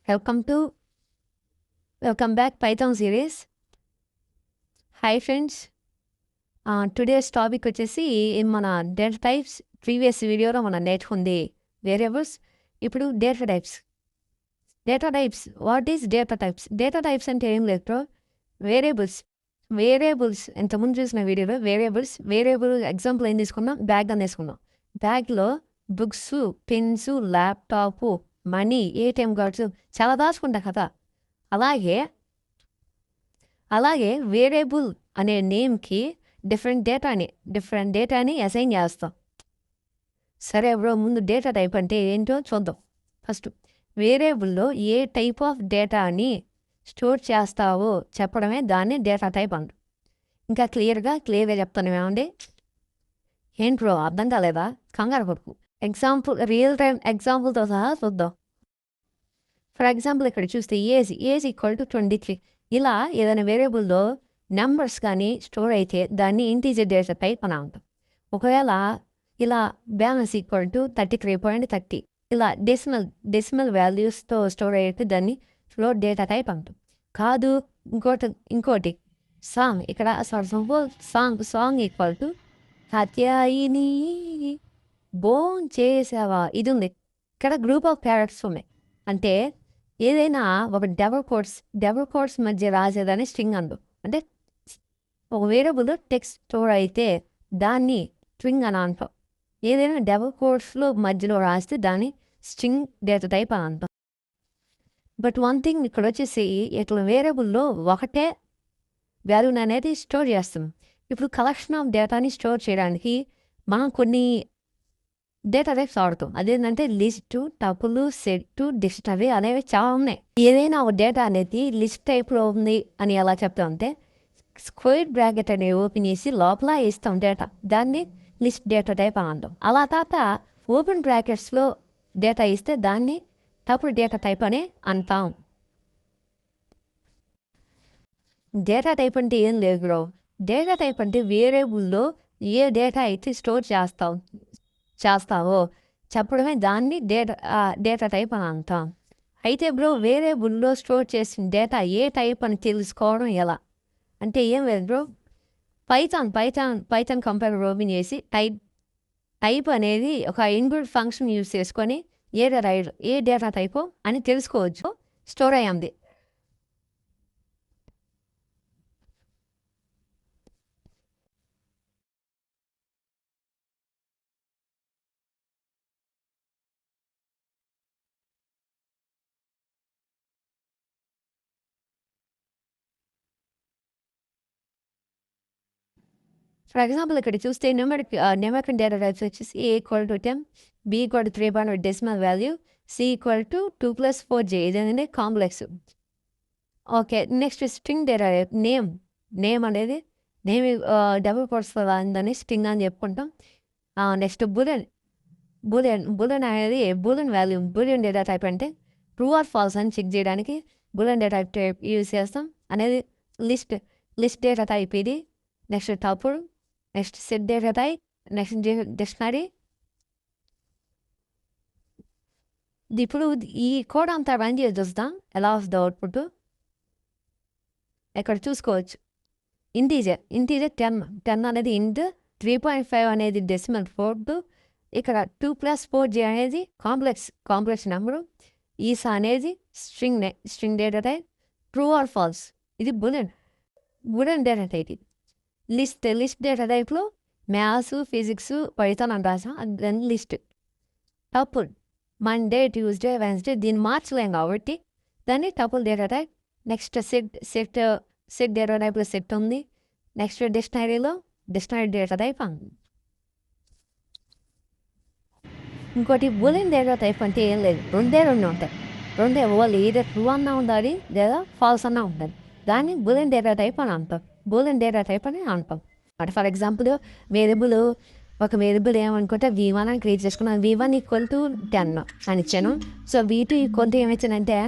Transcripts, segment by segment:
Welcome back Python series. Hi friends. Today's topic వచ్చేసి మన data types. Previous వీడియోలో మనం నేర్చుకుంది వేరియబుల్స్. ఇప్పుడు data types. What is data types? Data types అంటే ఏం లేదు బ్రో, వేరియబుల్స్ ఇంతకుముందు చూసిన వీడియోలో వేరియబుల్ ఎగ్జాంపుల్ ఏం తీసుకున్నాం, బ్యాగ్ అని తీసుకున్నాం. బ్యాగ్లో books, pens, laptop, money, ATM cards చాలా దాచుకుంటాం కదా. అలాగే వేరియబుల్ అనే నేమ్కి డిఫరెంట్ డేటాని అసైన్ చేస్తాం. సరే బ్రో, ముందు డేటా టైప్ అంటే ఏంటో చూద్దాం. ఫస్ట్ వేరియబుల్లో ఏ టైప్ ఆఫ్ డేటాని స్టోర్ చేస్తావో చెప్పడమే దాన్ని డేటా టైప్ అంట. ఇంకా క్లియర్గా చెప్తాను ఏమండి. ఏంటి బ్రో అర్థం కాలేదా? కంగారు పడుకు. రియల్ టైం ఎగ్జాంపుల్తో సహా చూద్దాం. ఫర్ ఎగ్జాంపుల్ ఇక్కడ చూస్తే ఏజ్ ఈక్వల్ టు 23. ఇలా ఏదైనా వేరియబుల్లో నెంబర్స్ కానీ స్టోర్ అయితే దాన్ని ఇంటీజర్ డేటా టైప్ అని అంటాం. ఒకవేళ ఇలా బ్యాలెన్స్ ఈక్వల్ టు 33.30 ఇలా డెసిమల్ వాల్యూస్తో స్టోర్ అయితే దాన్ని ఫ్లోట్ డేటా టైప్ అంటాం. కాదు ఇంకోటి సాంగ్. ఇక్కడ సాంగ్ ఈక్వల్ టు హత్యాయిని బోన్ చేసావా, ఇది ఉంది. ఇక్కడ గ్రూప్ ఆఫ్ క్యారెక్టర్స్ ఉన్నాయి. అంటే ఏదైనా ఒక డబుల్ కోట్స్ మధ్య రాసేదాన్ని స్ట్రింగ్ అందు. అంటే ఒక వేరియబుల్ టెక్స్ట్ స్టోర్ అయితే దాన్ని స్ట్రింగ్ అని అంటాం. ఏదైనా డబుల్ కోట్స్లో మధ్యలో రాస్తే దాన్ని స్ట్రింగ్ డేటా టైప్ అని అంటాం. బట్ వన్ థింగ్ ఇక్కడ వచ్చేసి ఇట్లా వేరియబుల్లో ఒకటే వాల్యూని అనేది స్టోర్ చేస్తాం. ఇప్పుడు కలెక్షన్ ఆఫ్ డేటాని స్టోర్ చేయడానికి మనం కొన్ని డేటా టైప్స్ వాడుతాం. అదేంటంటే లిస్టు, టపులు, సెట్, డిక్షనరీ అనేవి చాలా ఉన్నాయి. ఏదైనా ఒక డేటా అనేది లిస్ట్ టైప్లో ఉంది అని ఎలా చెప్తాం అంటే స్క్వేర్ బ్రాకెట్ అనేవి ఓపెన్ చేసి లోపల ఇస్తాం డేటా, దాన్ని లిస్ట్ డేటా టైప్ అని అంటాం. అలా తర్వాత ఓపెన్ బ్రాకెట్స్లో డేటా ఇస్తే దాన్ని టపుల్ డేటా టైప్ అని అంటాం. డేటా టైప్ అంటే ఏం లేదు బ్రో. డేటా టైప్ అంటే వేరియబుల్లో ఏ డేటా అయితే స్టోర్ చేస్తావో చెప్పడమే దాన్ని డేటా టైప్ అని అంటాం. అయితే బ్రో, వేరియబుల్లో స్టోర్ చేసిన డేటా ఏ టైప్ అని తెలుసుకోవడం ఎలా అంటే ఏం లేదు బ్రో. పైథాన్ కంపైలర్ ఓపెన్ చేసి టైప్ అనేది ఒక ఇన్బిల్ట్ ఫంక్షన్ యూజ్ చేసుకొని ఏ డేటా టైపో అని తెలుసుకోవచ్చు. స్టోర్ అయ్యింది. ఫర్ ఎగ్జాంపుల్ ఇక్కడ చూస్తే న్యూమరిక్ డేటా టైప్స్ వచ్చేసి A equal to 10, B equal to 3 decimal value, C equal to 2+4j. ఇదేంటంటే complex. Okay, next string data type name అనేది డబుల్ కోట్స్ ఉందని స్ట్రింగ్ అని చెప్పుకుంటాం. నెక్స్ట్ బులెన్ అనేది బులెన్ డేటా టైప్ అంటే ట్రూ ఆర్ ఫాల్స్ అని check చేయడానికి boolean data type use చేస్తాం. అనేది లిస్ట్ డేటా టైప్ ఇది. Next tuple, next set data type, next dictionary. ఇప్పుడు ఈ కోడ్ అంతా రన్ చేసి చూస్తాం ఎలా వస్తుంది అవుట్పుట్. ఇక్కడ చూసుకోవచ్చు. ఇంటీజర్ 10 అనేది ఇంట్, 3.5 అనేది డెసిమల్ 4. ఇక్కడ 2+4j అనేది కాంప్లెక్స్ నెంబరు. ఈసా అనేది string data type. True or false ఇది boolean data type. List data టైప్లో మ్యాథ్స్, ఫిజిక్స్, పైథాన్ అని రాసాం. దాని list. Tuple Monday, Tuesday, Wednesday దీన్ని మార్చలేం కాబట్టి దాన్ని tuple data type. Next set data టైప్లో సెట్ ఉంది. నెక్స్ట్ డిక్షనరీ డేటా టైప్ అంది. ఇంకోటి బులెన్ డేటా టైప్ అంటే ఏం లేదు, రెండు ఉంటాయి. వాళ్ళు ఏదో ట్రూ అన్నా ఉండాలి లేదా ఫాల్స్ అన్నా ఉండాలి. దాన్ని బులెన్ డేటా టైప్ అని అంటాం. అంటే ఫర్ ఎగ్జాంపుల్ ఒక వేరియబుల్ ఏమనుకుంటే V1 అని క్రియేట్ చేసుకున్నాను. V1 ఈక్వల్ టు 10 అని ఇచ్చాను. సో V2 ఈక్వల్ టు ఏమిచ్చానంటే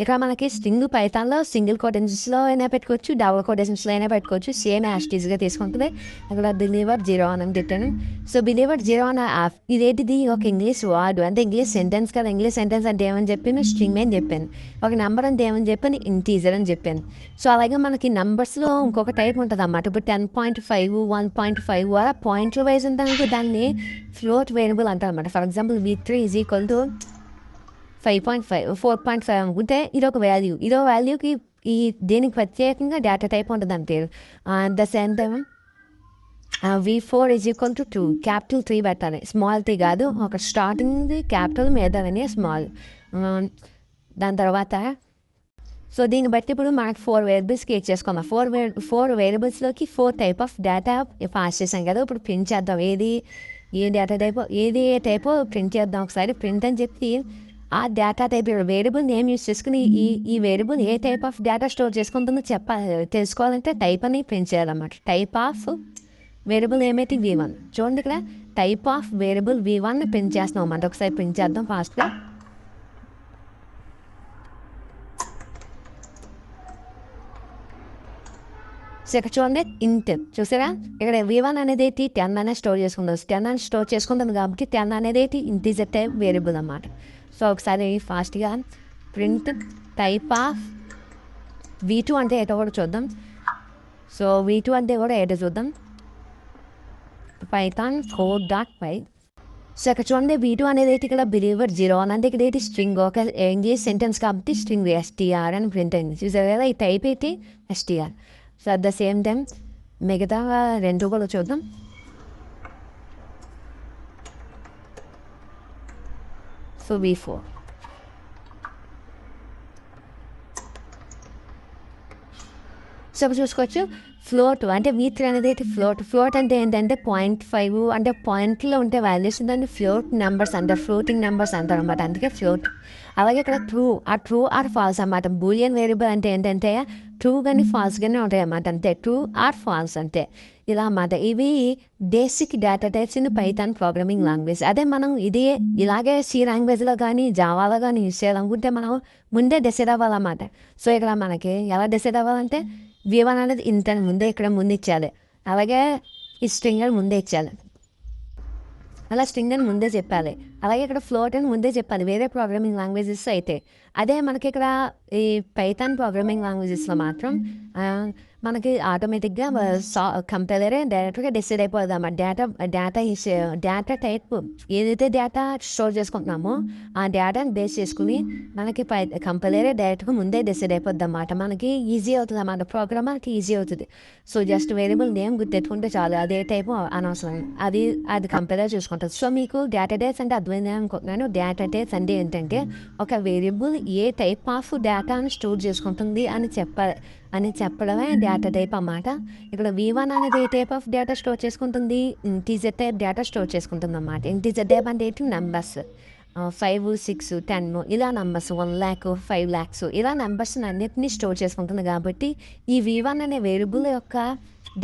ఇక్కడ మనకి స్ట్రింగ్ పైథాన్లో సింగిల్ కొటేషన్స్లో అయినా పెట్టుకోవచ్చు, డబుల్ కొటేషన్స్లో అయినా పెట్టుకోవచ్చు. సేమ్ యాస్టీస్గా తీసుకుంటుంది. అక్కడ బిలీవర్ 0 అని పెట్టాను. సో బిలీవర్ 0 అని ఇదేంటిది ఒక ఇంగ్లీష్ వర్డ్, అంటే ఇంగ్లీష్ సెంటెన్స్ కదా. ఇంగ్లీష్ సెంటెన్స్ అంటే ఏమని చెప్పాను, స్ట్రింగ్ అని చెప్పాను. ఒక నెంబర్ అంటే ఏమని చెప్పాను, ఇంటీజర్ అని చెప్పాను. సో అలాగే మనకి నెంబర్స్లో ఇంకొక టైప్ ఉంటుంది అన్నమాట. ఇప్పుడు 10.5, 1.5 అలా పాయింట్ల వైజ్ ఉంటానికి దాన్ని ఫ్లోట్ వేరియబుల్ అంటారు అనమాట. ఫర్ ఎగ్జాంపుల్ V3 = 5.5, 4.5 అనుకుంటే ఇదొక వాల్యూ. ఇదో వాల్యూకి ఈ దీనికి ప్రత్యేకంగా డేటా టైప్ ఉంటుంది అని పేరు. The same time V4 = 2, capital 3 పెట్టాలి, స్మాల్ 3 కాదు. ఒక స్టార్టింగ్ది క్యాపిటల్ మీదనే స్మాల్. దాని తర్వాత సో దీన్ని బట్టి ఇప్పుడు మనకు 4 వేరియబుల్స్ క్రియేట్ చేసుకుందాం. 4 వేరియబుల్స్లోకి 4 టైప్ ఆఫ్ డేటా పాస్ చేసాం కదా. ఇప్పుడు ప్రింట్ చేద్దాం. ఏ డేటా టైపో ఏ టైపో ప్రింట్ చేద్దాం. ఒకసారి ప్రింట్ అని చెప్పి ఆ data type variable name use చేసుకుని ఈ వేరియబుల్ ఏ టైప్ ఆఫ్ డేటా స్టోర్ చేసుకుంటుందో తెలుసుకోవాలంటే టైప్ అని ప్రింట్ చేయాలన్నమాట. టైప్ ఆఫ్ వేరియబుల్ ఏమైతే V1. చూడండి ఇక్కడ type of variable V1 print చేస్తున్నాం అన్నమాట. ఒకసారి ప్రింట్ చేద్దాం ఫాస్ట్గా. సో ఇక్కడ చూడండి ఇంట్ చూసారా. ఇక్కడ V1 అనేది 10 అనేది స్టోర్ చేసుకుంటుంది. 10 అని స్టోర్ చేసుకుంటుంది కాబట్టి 10 అనేది ఇంటీజర్ టైప్ వేరియబుల్ అన్నమాట. సో ఒకసారి ఫాస్ట్గా ప్రింట్ టైప్ ఆఫ్ V2 అంటే ఏటో కూడా చూద్దాం. సో V2 అంటే కూడా ఏటో చూద్దాం. Python 4.5. సో ఇక్కడ చూడండి V2 అనేది ఇక్కడ బిలీవర్ 0 అని, అంటే ఇక్కడ స్ట్రింగ్ ఒక ఇంగ్లీష్ సెంటెన్స్ కాబట్టి స్ట్రింగ్ STR అని ప్రింట్ అయింది. చూసారు కదా, ఈ type STR. So at the same time మిగతా 2 కూడా చూద్దాం. So V4. సో ఇప్పుడు చూసుకోవచ్చు ఫ్లోట్ అంటే V3 అనేది ఫ్లోట్ అంటే ఏంటంటే 0.5 అంటే పాయింట్లో ఉంటే వాల్యూస్ దాన్ని ఫ్లోట్ నెంబర్స్ అంటారు, ఫ్లోటింగ్ నెంబర్స్ అంటారు అనమాట. అందుకే ఫ్లోట్. అలాగే ఇక్కడ ట్రూ ఆర్ ఫాల్స్ అన్నమాట. బూలియన్ వేరియబుల్ అంటే ఏంటంటే ట్రూ కానీ ఫాల్స్ కానీ ఉంటాయి అన్నమాట. అంతే, ట్రూ ఆర్ ఫాల్స్ అంతే, ఇలా అన్నమాట. ఇవి basic data types in Python programming language. అదే మనం ఇలాగే C లాంగ్వేజ్లో కానీ జావాలో కానీ యూజ్ చేయాలనుకుంటే మనం ముందే డిసైడ్ అవ్వాలన్నమాట. సో ఇక్కడ మనకి ఎలా డిసైడ్ అవ్వాలంటే V1 అనేది ఇంత ముందే ఇక్కడ ముందు ఇచ్చాలి, అలాగే ఈ స్ట్రింగ్ అని ముందే ఇచ్చాలి, అలా స్ట్రింగ్ అని ముందే చెప్పాలి, అలాగే ఇక్కడ ఫ్లోట్ అని ముందే చెప్పాలి వేరే ప్రోగ్రామింగ్ లాంగ్వేజెస్ అయితే. అదే మనకి ఇక్కడ ఈ పైథాన్ ప్రోగ్రామింగ్ లాంగ్వేజెస్లో మాత్రం మనకి ఆటోమేటిక్గా కంపైలరే డైరెక్ట్గా డిసైడ్ అయిపోద్ది అన్నమాట. డేటా టైప్ ఏదైతే డేటా స్టోర్ చేసుకుంటున్నామో ఆ డేటాని బేస్ చేసుకుని మనకి కంపైలరే డైరెక్ట్గా ముందే డిసైడ్ అయిపోద్ది అన్నమాట. మనకి ఈజీ అవుతుంది అన్నమాట, ప్రోగ్రామ్ మనకి ఈజీ అవుతుంది. సో జస్ట్ వేరియబుల్ నేమ్ గుర్తెట్టుకుంటే చాలు, అదే టైపు అనవసరం, అది కంపైలర్ చూసుకుంటుంది. సో మీకు డేటా టైప్స్ అంటే అర్థమైంది అనుకుంటున్నాను. డేటా టైప్స్ అంటే ఏంటంటే ఒక వేరియబుల్ ఏ టైప్ ఆఫ్ డేటాను స్టోర్ చేసుకుంటుంది అని చెప్పడమే డేటా టైప్ అన్నమాట. ఇక్కడ V1 అనేది ఏ టైప్ ఆఫ్ డేటా స్టోర్ చేసుకుంటుంది, ఇంటీజర్ టైప్ డేటా స్టోర్ చేసుకుంటుంది అన్నమాట. ఇంటీజర్ టైప్ అంటే ఏంటి, నెంబర్స్ 5, 6, 10 ఇలా నెంబర్స్ 1 lakh, 5 lakhs ఇలా నెంబర్స్ అన్నిటినీ స్టోర్ చేసుకుంటుంది. కాబట్టి ఈ V1 అనే వేరియబుల్ యొక్క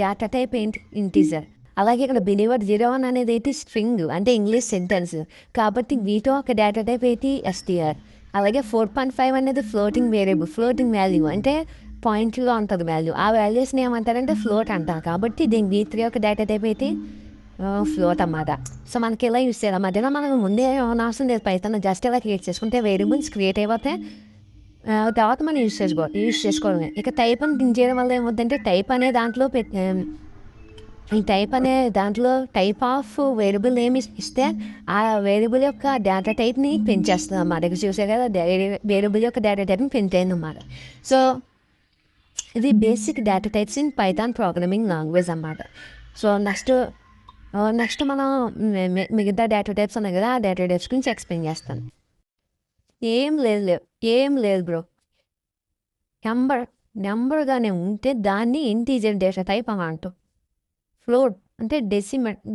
డేటా టైప్ ఏంటి, ఇంటీజర్. అలాగే ఇక్కడ బిలీవర్ 0 అనేది ఏంటి, స్ట్రింగ్ అంటే ఇంగ్లీష్ సెంటెన్స్ కాబట్టి V2 ఒక డేటా టైప్ ఏంటి, STR. అలాగే 4.5 అనేది ఫ్లోటింగ్ వేరియబుల్, ఫ్లోటింగ్ వాల్యూ అంటే పాయింట్లో ఉంటుంది వాల్యూ. ఆ వాల్యూస్ని ఏమంటారంటే ఫ్లోట్ అంటారు. కాబట్టి దీనికి V3 యొక్క డేటా టైప్ అయితే ఫ్లోట్ అన్నమాట. సో మనకి ఇలా యూస్ చేయాలి మధ్యలో మనం ముందే అవసరం లేదు. పైథాన్ జస్ట్ ఇలా క్రియేట్ చేసుకుంటే వేరియబుల్స్ క్రియేట్ అయిపోతే తర్వాత మనం యూస్ చేసుకోవడమే. ఇక టైప్ అని థింక్ చేయడం వల్ల ఏమవుతుందంటే దాంట్లో టైప్ ఆఫ్ వేరియబుల్ ఏమి ఇస్తే ఆ వేరియబుల్ యొక్క డేటా టైప్ని పెంచేస్తుంది అన్నమాట. ఇక్కడ చూసే కదా వేరియబుల్ యొక్క డేటా టైప్ని పెంచేయండి అన్నమాట. సో ఇది basic data types in Python programming language అన్నమాట. సో నెక్స్ట్ మనం మిగతా డేటా టైప్స్ ఉన్నాయి కదా, ఆ డేటా టైప్స్ గురించి ఎక్స్ప్లెయిన్ చేస్తాను. ఏం లేదు బ్రో. నెంబర్గానే ఉంటే దాన్ని ఇంటీజర్ డేటా టైప్ అని అంటాం. ఫ్లోట్ అంటే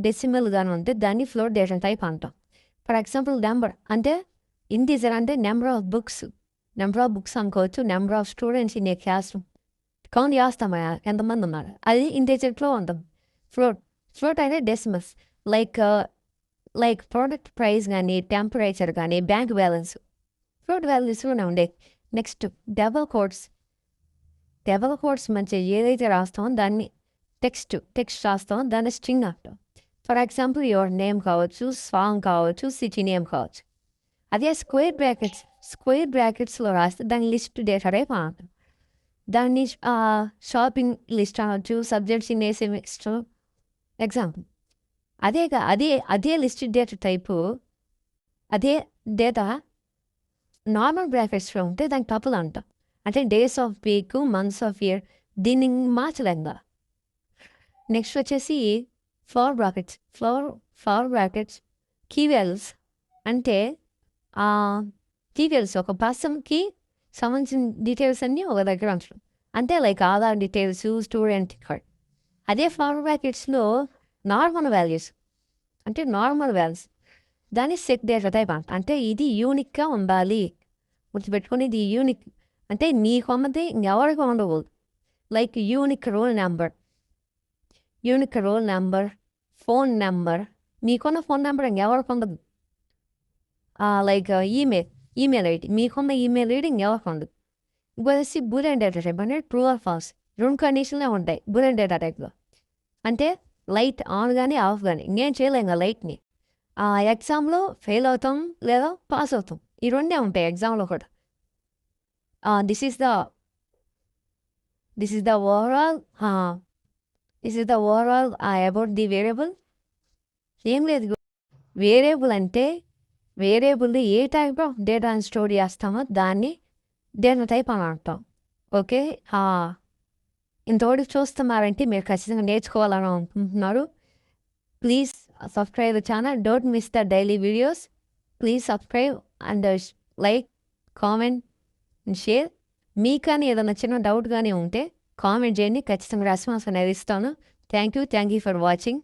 డెసిమల్గానే ఉంటే దాన్ని ఫ్లోట్ డేటా టైప్ అంటాం. ఫర్ ఎగ్జాంపుల్ నెంబర్ అంటే ఇంటీజర్ అంటే నెంబర్ ఆఫ్ బుక్స్ అనుకోవచ్చు, number of students in a class room count చేస్తామా ఎంతమంది ఉన్నారు, అది ఇంటీజర్లో ఉంటాం. ఫ్లోట్ అంటే డెసిమల్స్ లైక్ ప్రోడక్ట్ ప్రైస్ కానీ టెంపరేచర్ కానీ బ్యాంక్ బ్యాలెన్స్ ఫ్లోట్ వాల్యూస్లోనే ఉండే. నెక్స్ట్ డబల్ కోట్స్ మంచి ఏదైతే రాస్తామో దాన్ని టెక్స్ట్ రాస్తామో దాన్ని స్ట్రింగ్ అంటాం. ఫర్ ఎగ్జాంపుల్ యువర్ నేమ్ కావచ్చు, సాంగ్ కావచ్చు, సిటీ నేమ్ కావచ్చు. అదే స్క్వేర్ బ్రాకెట్స్లో రాస్తే దాని లిస్ట్ డేటా టైప్ అంటాం. దాన్ని షాపింగ్ లిస్ట్ అనవచ్చు, సబ్జెక్ట్స్ ఇన్ ఏసే లిస్ట్ ఎగ్జాంపుల్. అదే లిస్ట్ డేటా టైపు అదే డేటా నార్మల్ బ్రాకెట్స్లో ఉంటే దానికి టపుల్ అంటాం. అంటే days of week, months of year దీన్ని మార్చలేంగా. నెక్స్ట్ వచ్చేసి ఫ్లవర్ బ్రాకెట్స్ కీవేల్స్ అంటే డీటెయిల్స్ ఒక పర్సన్కి సంబంధించిన డీటెయిల్స్ అన్నీ ఒక దగ్గర ఉంచడం. అంటే like Aadhaar details, student card. అదే ఫ్లవర్ బ్రాకెట్స్లో నార్మల్ వాల్యూస్ దాన్ని సెట్ డేటా టైప్ అంట. అంటే ఇది యూనిక్గా ఉండాలి, గుర్తుపెట్టుకొని ఇది యూనిక్ అంటే నీకు అమ్మది ఇంకెవరికి ఉండకూడదు. Like unique roll number, phone number, మీకున్న ఫోన్ నెంబర్ ఇంకెవరికి ఉండదు. లైక్ ఈమెయిల్ ఐడి, మీకున్న ఈమెయిల్ ఐడి ఇంకెవరికి ఉండదు. ఇప్పుడు వచ్చి బూలియన్ డేటా టైప్ అంటే ట్రూ ఆర్ ఫాల్స్ 2 కండిషన్లే ఉంటాయి బూలియన్ డేటా టైప్లో. అంటే లైట్ ఆన్ కానీ ఆఫ్ కానీ ఇంకేం చేయలేం కదా లైట్ని. ఎగ్జామ్లో ఫెయిల్ అవుతాం లేదా పాస్ అవుతాం, ఈ రెండే ఉంటాయి ఎగ్జామ్లో కూడా. This is the overall about the variable. ఏం లేదు, వేరియబుల్ అంటే వేరియబుల్ని ఏ టైప్ ఆఫ్ డేటాని స్టోర్ చేస్తామో దాన్ని డేటా టైప్ అని అంటాం. ఓకే, ఇంతవరకు చూస్తున్నారంటే మీరు ఖచ్చితంగా నేర్చుకోవాలని అనుకుంటున్నారు. Please subscribe the channel. Don't miss the daily videos. Please subscribe and like, comment and share. మీకు కానీ ఏదైనా చిన్న డౌట్ కానీ ఉంటే కామెంట్ చేయండి, ఖచ్చితంగా రెస్పాన్స్ అనేది ఇస్తాను. Thank you for watching.